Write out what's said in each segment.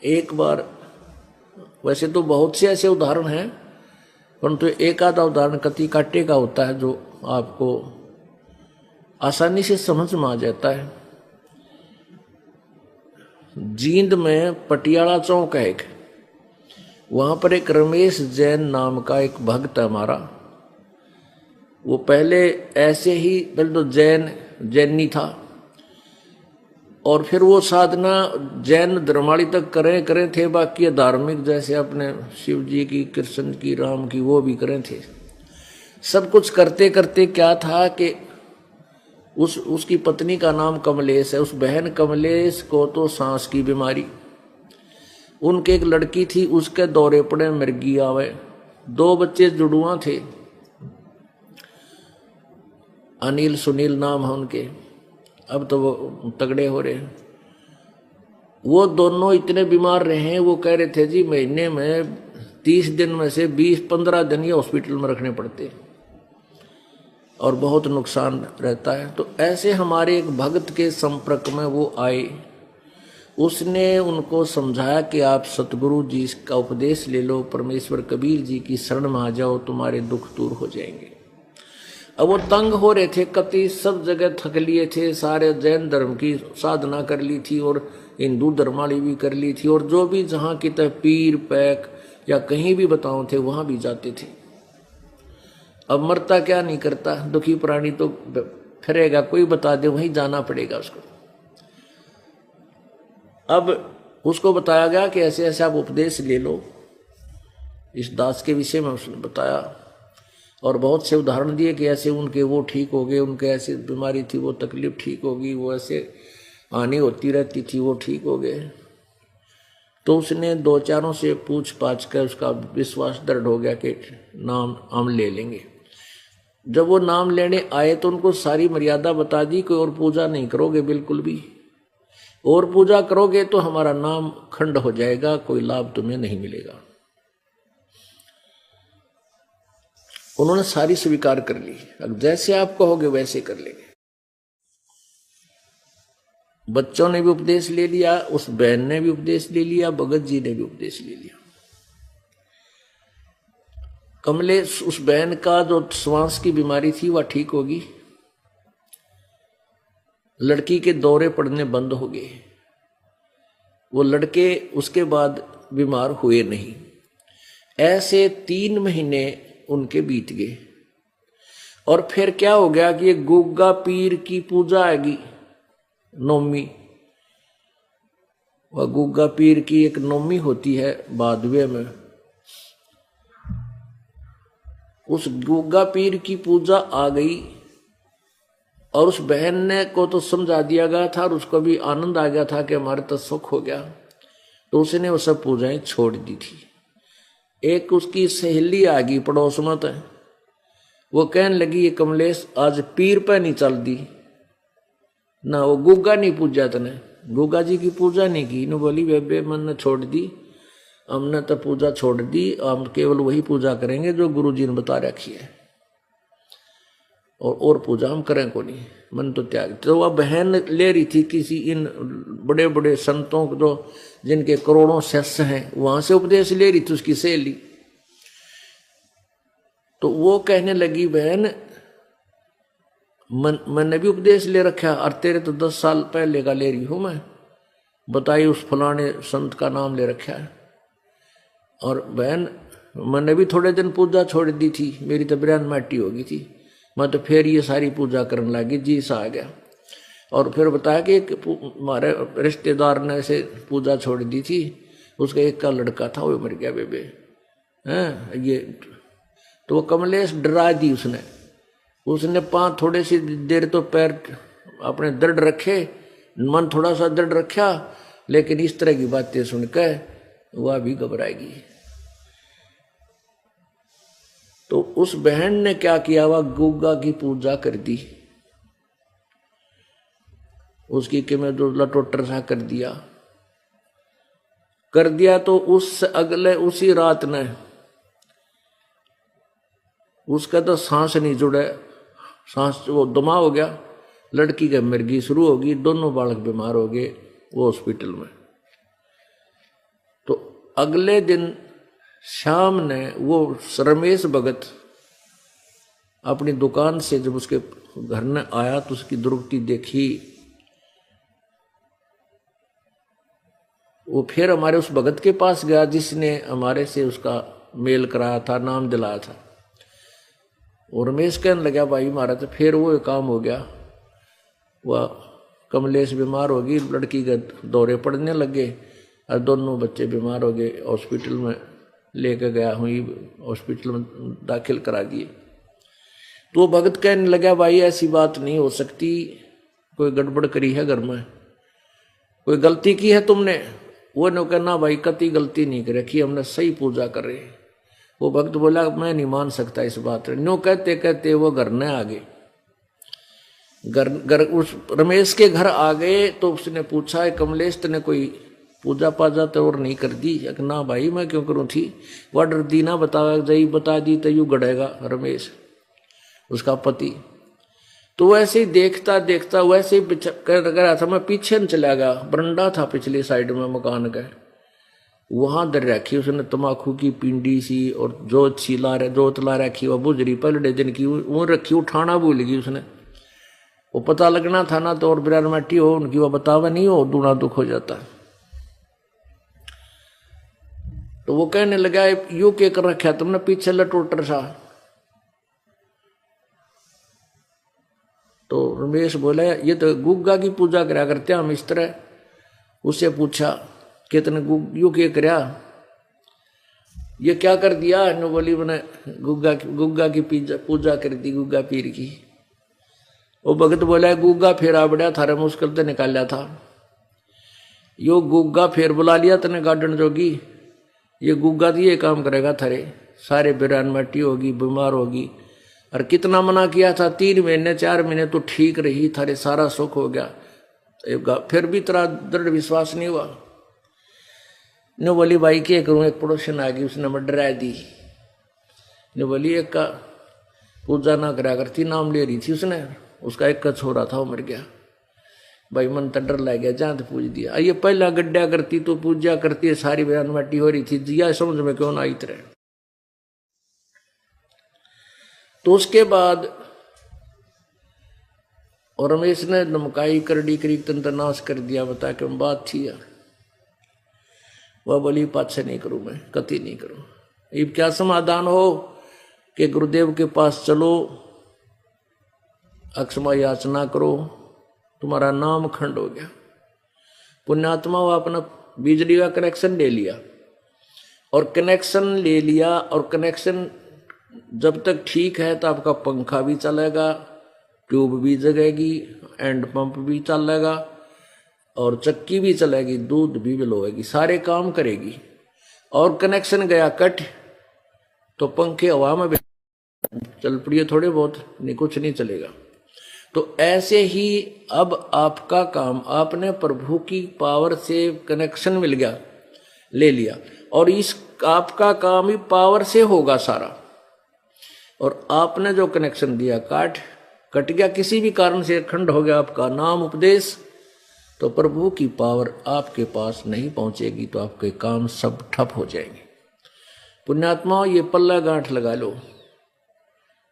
एक बार, वैसे तो बहुत से ऐसे उदाहरण हैं, परंतु एक आधा उदाहरण कति काटे का होता है जो आपको आसानी से समझ में आ जाता है। जींद में पटियाला चौक है एक, वहां पर एक रमेश जैन नाम का एक भक्त है हमारा। वो पहले ऐसे ही, पहले तो जैनी था, और फिर वो साधना जैन धर्माली तक करें थे, बाकी धार्मिक जैसे अपने शिव जी की, कृष्ण की, राम की, वो भी करें थे। सब कुछ करते करते क्या था कि उसकी पत्नी का नाम कमलेश है। उस बहन कमलेश को तो सांस की बीमारी, उनके एक लड़की थी, उसके दौरे पड़े, मृगी आवे। 2 बच्चे जुड़ुआ थे, अनिल सुनील नाम है उनके। अब तो वो तगड़े हो रहे हैं। वो दोनों इतने बीमार रहे हैं, वो कह रहे थे जी महीने में 30 दिन में से 20-15 दिन ये हॉस्पिटल में रखने पड़ते और बहुत नुकसान रहता है। तो ऐसे हमारे एक भक्त के संपर्क में वो आए। उसने उनको समझाया कि आप सतगुरु जी का उपदेश ले लो, परमेश्वर कबीर जी की शरण में आ जाओ, तुम्हारे दुख दूर हो जाएंगे। अब वो तंग हो रहे थे, कति सब जगह थक लिए थे, सारे जैन धर्म की साधना कर ली थी और हिंदू धर्म वाली भी कर ली थी, और जो भी जहाँ की तरह पीर पैक या कहीं भी बताओ थे वहां भी जाते थे। अब मरता क्या नहीं करता, दुखी प्राणी तो फिरेगा, कोई बता दे वहीं जाना पड़ेगा उसको। अब उसको बताया गया कि ऐसे ऐसे आप उपदेश ले लो, इस दास के विषय में उसने बताया और बहुत से उदाहरण दिए कि ऐसे उनके वो ठीक हो गए, उनके ऐसी बीमारी थी वो तकलीफ ठीक होगी, वो ऐसे हानि होती रहती थी वो ठीक हो गए। तो उसने 2-4 से पूछ पाछ कर उसका विश्वास दृढ़ हो गया कि नाम हम ले लेंगे। जब वो नाम लेने आए तो उनको सारी मर्यादा बता दी कि और पूजा नहीं करोगे बिल्कुल भी, और पूजा करोगे तो हमारा नाम खंड हो जाएगा, कोई लाभ तुम्हें नहीं मिलेगा। उन्होंने सारी स्वीकार कर ली, अब जैसे आप कहोगे वैसे कर लेंगे। बच्चों ने भी उपदेश ले लिया, उस बहन ने भी उपदेश ले लिया, भगत जी ने भी उपदेश ले लिया। कमलेश, उस बहन का जो श्वास की बीमारी थी वह ठीक होगी, लड़की के दौरे पड़ने बंद हो गए, वो लड़के उसके बाद बीमार हुए नहीं। ऐसे 3 महीने उनके बीत गए और फिर क्या हो गया कि ये गुग्गा पीर की पूजा आएगी, नौमी। वह गुग्गा पीर की एक नौमी होती है भादवे में। उस गुग्गा पीर की पूजा आ गई और उस बहन ने को तो समझा दिया गया था और उसको भी आनंद आ गया था कि हमारे तो सुख हो गया, तो उसने वो सब पूजाएं छोड़ दी थी। एक उसकी सहेली आ गई पड़ोस में, तो वो कहने लगी ये कमलेश आज पीर पे नहीं चल दी ना, वो गुग्गा नहीं पूजा, तने गुग्गा जी की पूजा नहीं की। नु बोली बेबे मन छोड़ दी, हमने तो पूजा छोड़ दी, हम केवल वही पूजा करेंगे जो गुरु जी ने बता रखी है, और पूजा हम करें को नहीं, मन तो त्याग। तो वह बहन ले रही थी किसी इन बड़े बड़े संतों को, जो जिनके करोड़ों शिष्य हैं, वहां से उपदेश ले रही थी उसकी सहेली। तो वो कहने लगी बहन मैंने भी उपदेश ले रखा, और तेरे तो 10 साल पहले का ले रही हूं मैं, बताई उस फलाने संत का नाम ले रखा है। और बहन मैंने भी थोड़े दिन पूजा छोड़ दी थी, मेरी तो ब्रेन माटी हो गई थी, मैं तो फिर ये सारी पूजा करने लगी, जी सा आ गया। और फिर बताया कि हमारे रिश्तेदार ने ऐसे पूजा छोड़ दी थी, उसका एक का लड़का था वो मर गया बेबे हैं ये। तो वो कमलेश डरा दी उसने 5 थोड़े सी देर तो पैर अपने दृढ़ रखे, मन थोड़ा सा दृढ़ रखा, लेकिन इस तरह की बातें सुनकर वह भी घबराएगी। तो उस बहन ने क्या किया, वह गुग्गा की पूजा कर दी, उसकी कि मैं जो लटोटर सा कर दिया। तो उस अगले उसी रात ने उसका तो सांस नहीं जुड़े, सांस वो दमा हो गया, लड़की का मिर्गी शुरू होगी, दोनों बालक बीमार हो गए वो हॉस्पिटल में। तो अगले दिन शाम ने वो रमेश भगत अपनी दुकान से जब उसके घर में आया तो उसकी दुर्गति देखी। वो फिर हमारे उस भगत के पास गया जिसने हमारे से उसका मेल कराया था, नाम दिलाया था। और रमेश कहने लगा भाई मारा, तो फिर वो काम हो गया। वह कमलेश बीमार हो गई, लड़की के दौरे पड़ने लगे और दोनों बच्चे बीमार हो गए। हॉस्पिटल में लेके गया हूँ, हॉस्पिटल में दाखिल करा दिए। तो वो भगत कहने लगा भाई ऐसी बात नहीं हो सकती, कोई गड़बड़ करी है घर में, कोई गलती की है तुमने। वो ने कहना भाई कति गलती नहीं कर रखी, हमने सही पूजा कर रहे। वो भक्त बोला मैं नहीं मान सकता इस बात। नो कहते कहते वो घर न आ गए, घर उस रमेश के घर आ गए। तो उसने पूछा कमलेश तने कोई पूजा पाजा तो और नहीं कर दी? ना भाई मैं क्यों करूँ थी, वह डर दी ना बता दी तो यू गड़ेगा रमेश उसका पति। तो वैसे ही देखता देखता वैसे ही कर रहा था। मैं पीछे न चला गया, बरंडा था पिछली साइड में मकान का, वहां दर रखी उसने तमाकू की पिंडी सी और जोत ला रखी, वह बुजरी पहले दिन की वो रखी, उठाना भूल गई उसने। वो पता लगना था ना तो और बिरार मट्टी हो उनकी, वह बतावा नहीं हो दूना दुख हो जाता। तो वो कहने लगा यू के कर रखा तुमने पीछे लटोटर सा। तो रमेश बोला ये तो गुग्गा की पूजा करा करते हम इस तरह। उससे पूछा कि तने यू के करया, ये क्या कर दिया? ने बोली मैंने गुग्गा की पूजा कर दी, गुग्गा पीर की। वो भगत बोला गुग्गा फेर आ बड़ा थारे मुश्किल तो निकाला था, यो गुग्गा फेर बुला लिया तने गार्डन जोगी, ये गुग्गा दिए काम करेगा थारे सारे बिरान मट्टी होगी, बीमार होगी। और कितना मना किया था, 3 महीने 4 महीने तो ठीक रही, थारे सारा सुख हो गया, फिर भी तेरा दृढ़ विश्वास नहीं हुआ। ने बोली भाई क्या करूं, एक पड़ोसन आ गई उसने मैं डरा दी। ने बोली एक का पूजा ना करा करती, नाम ले रही थी उसने, उसका एक का छोरा था वो मर गया। भाई मन तो डर लग गया, जहां तो पूज दिया। ये पहला गड्ढा करती तो पूजा करती है, सारी बयान माटी हो रही थी, जिया समझ में क्यों ना आई तरह। तो उसके बाद और रमेश ने नमकाई करड़ी करी तंत्र नाश कर दिया, बता के बात थी यार। वह बोली पाछे नहीं करूं, मैं कति नहीं करूं। अब क्या समाधान हो कि गुरुदेव के पास चलो, अक्षमा याचना करो, तुम्हारा नाम खंड हो गया। पुण्यात्मा वो अपना बिजली का कनेक्शन ले लिया, और कनेक्शन ले लिया, और कनेक्शन जब तक ठीक है तो आपका पंखा भी चलेगा, ट्यूब भी जगेगी, एंड पंप भी चलेगा, और चक्की भी चलेगी, दूध भी बिलोएगी, सारे काम करेगी। और कनेक्शन गया कट तो पंखे हवा में चल पड़िए थोड़े बहुत, नहीं कुछ नहीं चलेगा। तो ऐसे ही अब आपका काम, आपने प्रभु की पावर से कनेक्शन मिल गया, ले लिया, और इस आपका काम ही पावर से होगा सारा। और आपने जो कनेक्शन दिया कट गया, किसी भी कारण से खंड हो गया आपका नाम उपदेश, तो प्रभु की पावर आपके पास नहीं पहुंचेगी, तो आपके काम सब ठप हो जाएंगे। पुण्यात्माओं ये पल्ला गांठ लगा लो,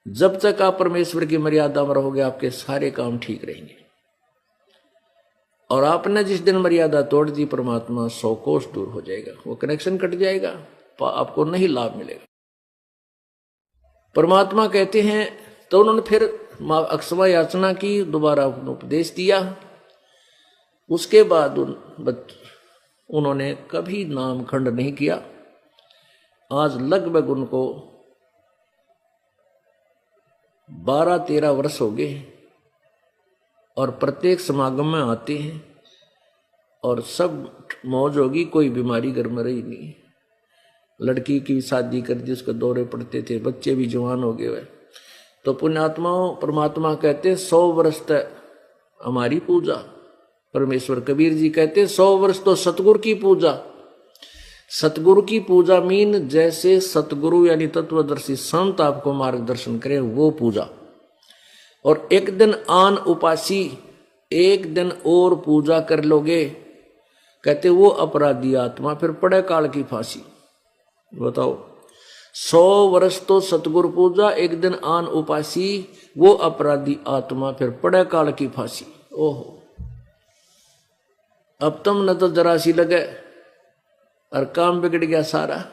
जब तक आप परमेश्वर की मर्यादा में रहोगे आपके सारे काम ठीक रहेंगे। और आपने जिस दिन मर्यादा तोड़ दी, परमात्मा 100 कोस दूर हो जाएगा, वो कनेक्शन कट जाएगा, आपको नहीं लाभ मिलेगा। परमात्मा कहते हैं, तो उन्होंने फिर अक्षमा याचना की, दोबारा उपदेश दिया। उसके बाद उन्होंने कभी नाम खंड नहीं किया। आज लगभग उनको 12-13 वर्ष हो गए, और प्रत्येक समागम में आते हैं, और सब मौज होगी, कोई बीमारी घर में रही नहीं। लड़की की शादी कर दी, उसके दौरे पड़ते थे, बच्चे भी जवान हो गए हुए। तो पुण्यात्माओं, परमात्मा कहते 100 वर्ष तक हमारी पूजा। परमेश्वर कबीर जी कहते 100 वर्ष तो सतगुरु की पूजा। सतगुरु की पूजा मीन जैसे सतगुरु यानी तत्वदर्शी संत आपको मार्गदर्शन करें, वो पूजा। और एक दिन आन उपासी, एक दिन और पूजा कर लोगे कहते वो अपराधी आत्मा फिर पड़े काल की फांसी। बताओ, 100 वर्ष तो सतगुरु पूजा, एक दिन आन उपासी, वो अपराधी आत्मा फिर पड़े काल की फांसी। ओहो, अब तुम न तो जरा सी लगे और काम बिगड़ गया सारा।